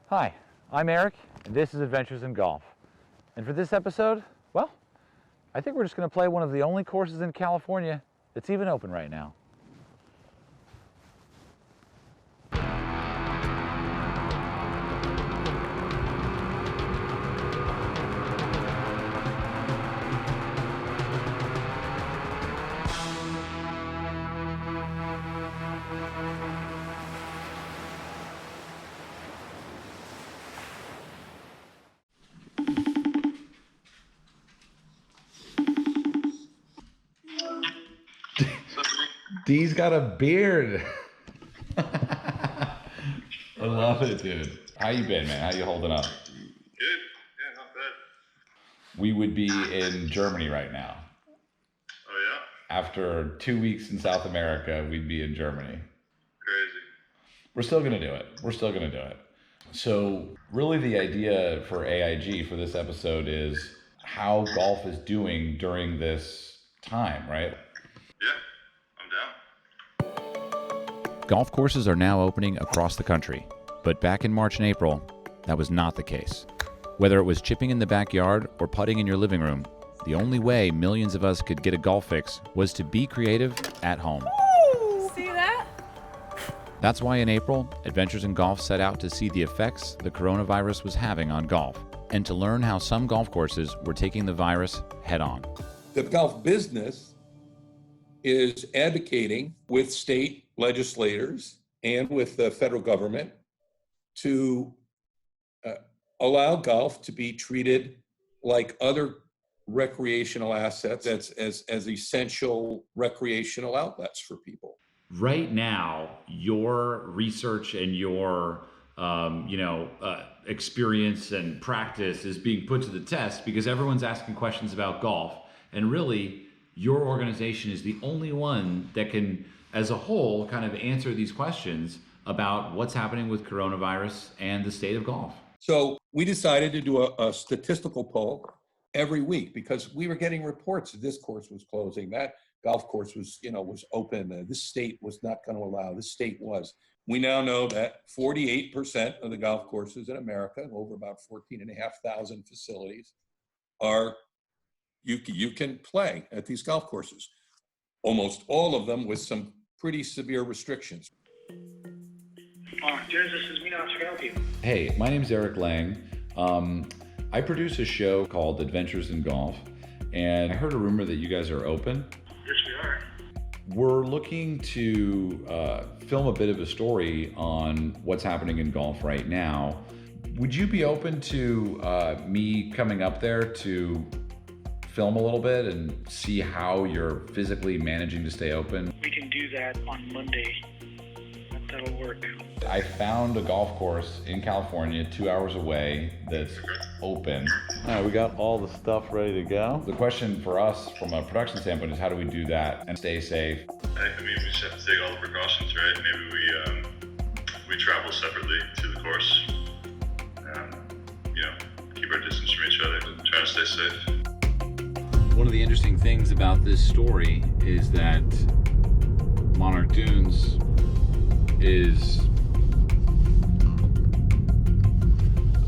Hi, I'm Eric, and this is Adventures in Golf. And for this episode, well, I think we're just going to play one of the only courses in California that's even open right now. D's got a beard. I love it, dude. How you been, man? How you holding up? Good. Yeah, not bad. We would be in Germany right now. Oh, yeah? After 2 weeks in South America, we'd be in Germany. Crazy. We're still going to do it. So really the idea for AIG for this episode is how golf is doing during this time, right? Yeah, I'm down. Golf courses are now opening across the country, but back in March and April, that was not the case. Whether it was chipping in the backyard or putting in your living room, the only way millions of us could get a golf fix was to be creative at home. See that? That's why in April, Adventures in Golf set out to see the effects the coronavirus was having on golf, and to learn how some golf courses were taking the virus head on. The golf business is advocating with state legislators and with the federal government to allow golf to be treated like other recreational assets as essential recreational outlets for people. Right now, your research and your experience and practice is being put to the test because everyone's asking questions about golf, and really your organization is the only one that can, as a whole, kind of answer these questions about what's happening with coronavirus and the state of golf. So we decided to do a statistical poll every week because we were getting reports that this course was closing, that golf course was open, this state was not going to allow, this state was. We now know that 48% of the golf courses in America, over about 14,500 facilities, are you can play at these golf courses. Almost all of them with some pretty severe restrictions. This is me. How can I help you? Hey, my name's Erik Lang. I produce a show called Adventures in Golf, and I heard a rumor that you guys are open. Yes, we are. We're looking to film a bit of a story on what's happening in golf right now. Would you be open to me coming up there to film a little bit and see how you're physically managing to stay open? We can do that on Monday. That'll work. I found a golf course in California 2 hours away that's open. All right, we got all the stuff ready to go. The question for us from a production standpoint is how do we do that and stay safe? I mean, we just have to take all the precautions, right? Maybe we travel separately to the course. Keep our distance from each other, try to stay safe. One of the interesting things about this story is that Monarch Dunes is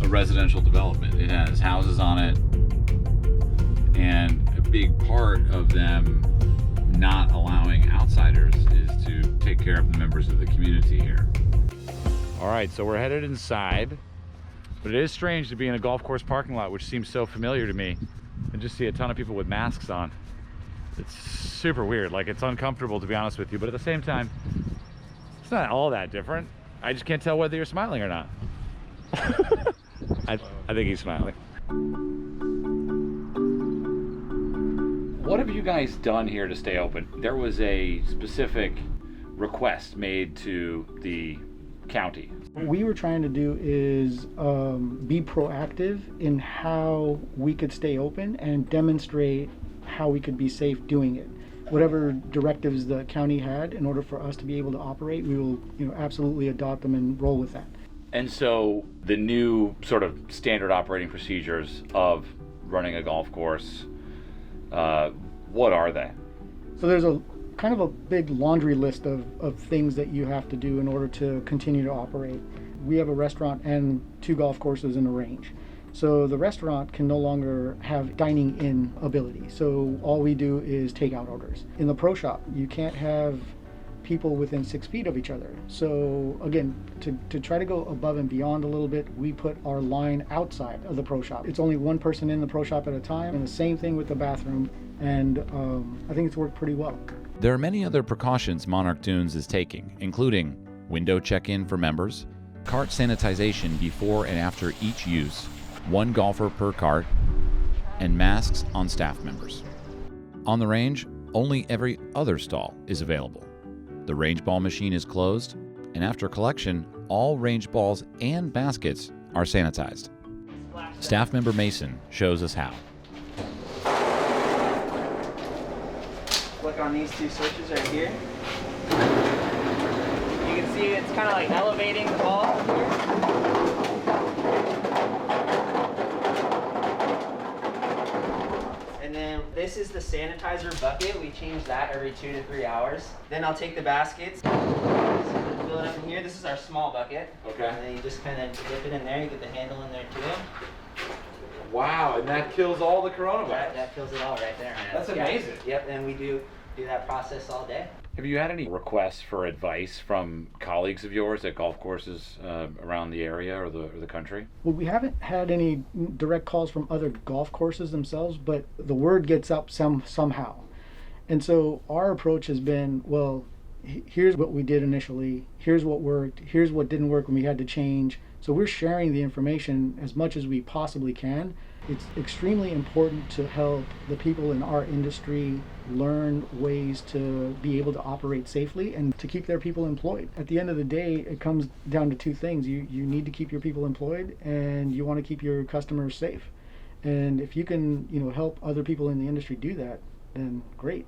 a residential development. It has houses on it, and a big part of them not allowing outsiders is to take care of the members of the community here. All right, so we're headed inside, but it is strange to be in a golf course parking lot, which seems so familiar to me, and just see a ton of people with masks on. It's super weird. Like, it's uncomfortable, to be honest with you, but at the same time, it's not all that different. I just can't tell whether you're smiling or not. I think he's smiling. What have you guys done here to stay open? There was a specific request made to the county. What we were trying to do is be proactive in how we could stay open and demonstrate how we could be safe doing it. Whatever directives the county had in order for us to be able to operate, we will absolutely adopt them and roll with that. And so the new sort of standard operating procedures of running a golf course, what are they? So there's a kind of a big laundry list of things that you have to do in order to continue to operate. we have a restaurant and 2 golf courses in a range. So the restaurant can no longer have dining in ability. So all we do is takeout orders. In the pro shop, you can't have people within 6 feet of each other. So again, to try to go above and beyond a little bit, we put our line outside of the pro shop. It's only 1 person in the pro shop at a time, and the same thing with the bathroom. And I think it's worked pretty well. There are many other precautions Monarch Dunes is taking, including window check-in for members, cart sanitization before and after each use, 1 golfer per cart, and masks on staff members. On the range, only every other stall is available. The range ball machine is closed, and after collection, all range balls and baskets are sanitized. Staff member Mason shows us how. Click on these 2 switches right here. You can see it's kind of like elevating the ball here. And then this is the sanitizer bucket. We change that every 2 to 3 hours. Then I'll take the baskets, fill it up in here. This is our small bucket. Okay. And then you just kind of dip it in there. You get the handle in there too. Wow, and that kills all the coronavirus. That kills it all right there, man. That's amazing. Yep, and we do that process all day. Have you had any requests for advice from colleagues of yours at golf courses around the area or the country? Well, we haven't had any direct calls from other golf courses themselves, but the word gets up somehow. And so our approach has been, well, here's what we did initially, here's what worked, here's what didn't work when we had to change. So we're sharing the information as much as we possibly can. It's extremely important to help the people in our industry learn ways to be able to operate safely and to keep their people employed. At the end of the day, it comes down to 2 things. You need to keep your people employed, and you want to keep your customers safe. And if you can, help other people in the industry do that, then great.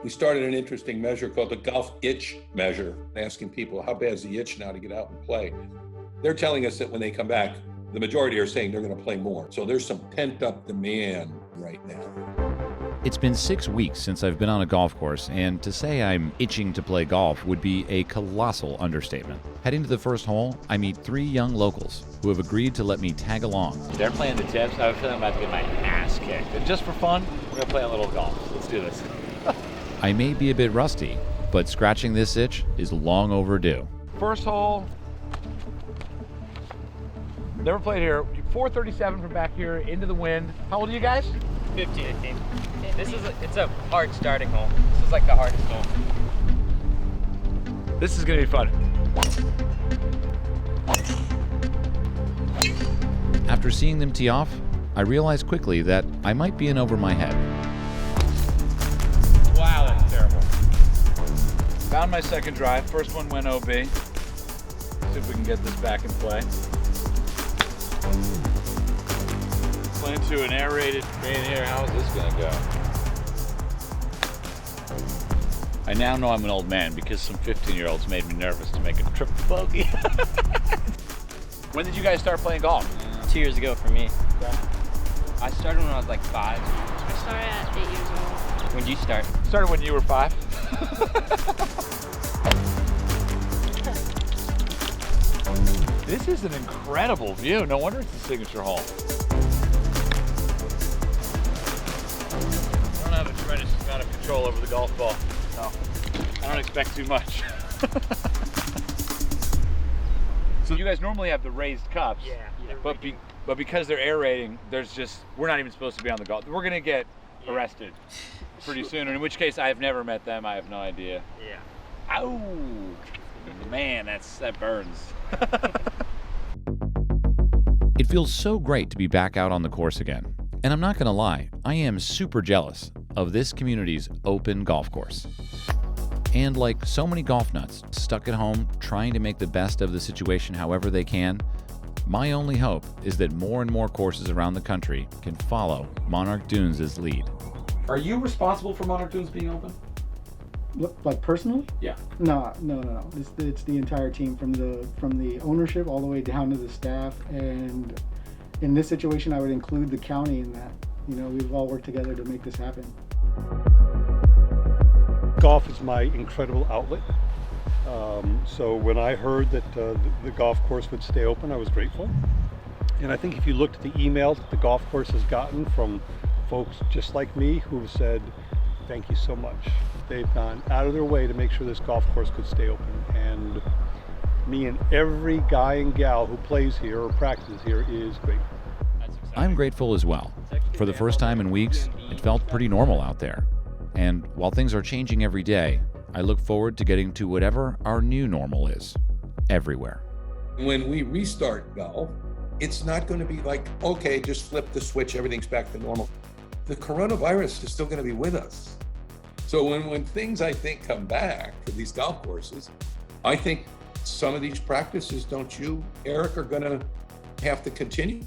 We started an interesting measure called the golf itch measure, asking people how bad is the itch now to get out and play. They're telling us that when they come back, the majority are saying they're going to play more. So there's some pent-up demand right now. It's been 6 weeks since I've been on a golf course, and to say I'm itching to play golf would be a colossal understatement. Heading to the first hole, I meet 3 young locals who have agreed to let me tag along. They're playing the tips. I have a feeling I'm about to get my ass kicked. And just for fun, we're going to play a little golf. Let's do this. I may be a bit rusty, but scratching this itch is long overdue. First hole. Never played here. 437 from back here into the wind. How old are you guys? 15. It's a hard starting hole. This is like the hardest hole. This is gonna be fun. After seeing them tee off, I realized quickly that I might be in over my head. Wow, that's terrible. Found my second drive. First one went OB. See if we can get this back in play. Playing to an aerated green here. How is this gonna go? I now know I'm an old man because some 15-year-olds made me nervous to make a triple bogey. When did you guys start playing golf? 2 years ago for me. I started when I was like 5. I started at 8 years old. When did you start? Started when you were 5. This is an incredible view. No wonder it's a signature hole. I don't have a tremendous amount of control over the golf ball. No, I don't expect too much. So you guys normally have the raised cups. Yeah. But because they're aerating, we're not even supposed to be on the golf. We're gonna get arrested pretty soon. In which case, I have never met them. I have no idea. Yeah. Ow! Man, that burns. It feels so great to be back out on the course again. And I'm not gonna lie, I am super jealous of this community's open golf course. And like so many golf nuts stuck at home trying to make the best of the situation however they can, my only hope is that more and more courses around the country can follow Monarch Dunes' lead. Are you responsible for Monarch Dunes being open? Like personally? Yeah. No. It's the entire team, from the ownership all the way down to the staff. And in this situation, I would include the county in that. We've all worked together to make this happen. Golf is my incredible outlet. So when I heard that the golf course would stay open, I was grateful. And I think if you looked at the emails that the golf course has gotten from folks just like me who've said, thank you so much. They've gone out of their way to make sure this golf course could stay open. And me and every guy and gal who plays here or practices here is grateful. I'm grateful as well. For the first time in weeks, it felt pretty normal out there. And while things are changing every day, I look forward to getting to whatever our new normal is, everywhere. When we restart golf, it's not going to be like, okay, just flip the switch, everything's back to normal. The coronavirus is still going to be with us. So when things, I think, come back to these golf courses, I think some of these practices, don't you, Erik, are going to have to continue.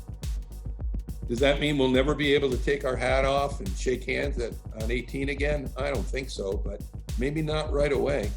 Does that mean we'll never be able to take our hat off and shake hands on 18 again? I don't think so, but maybe not right away.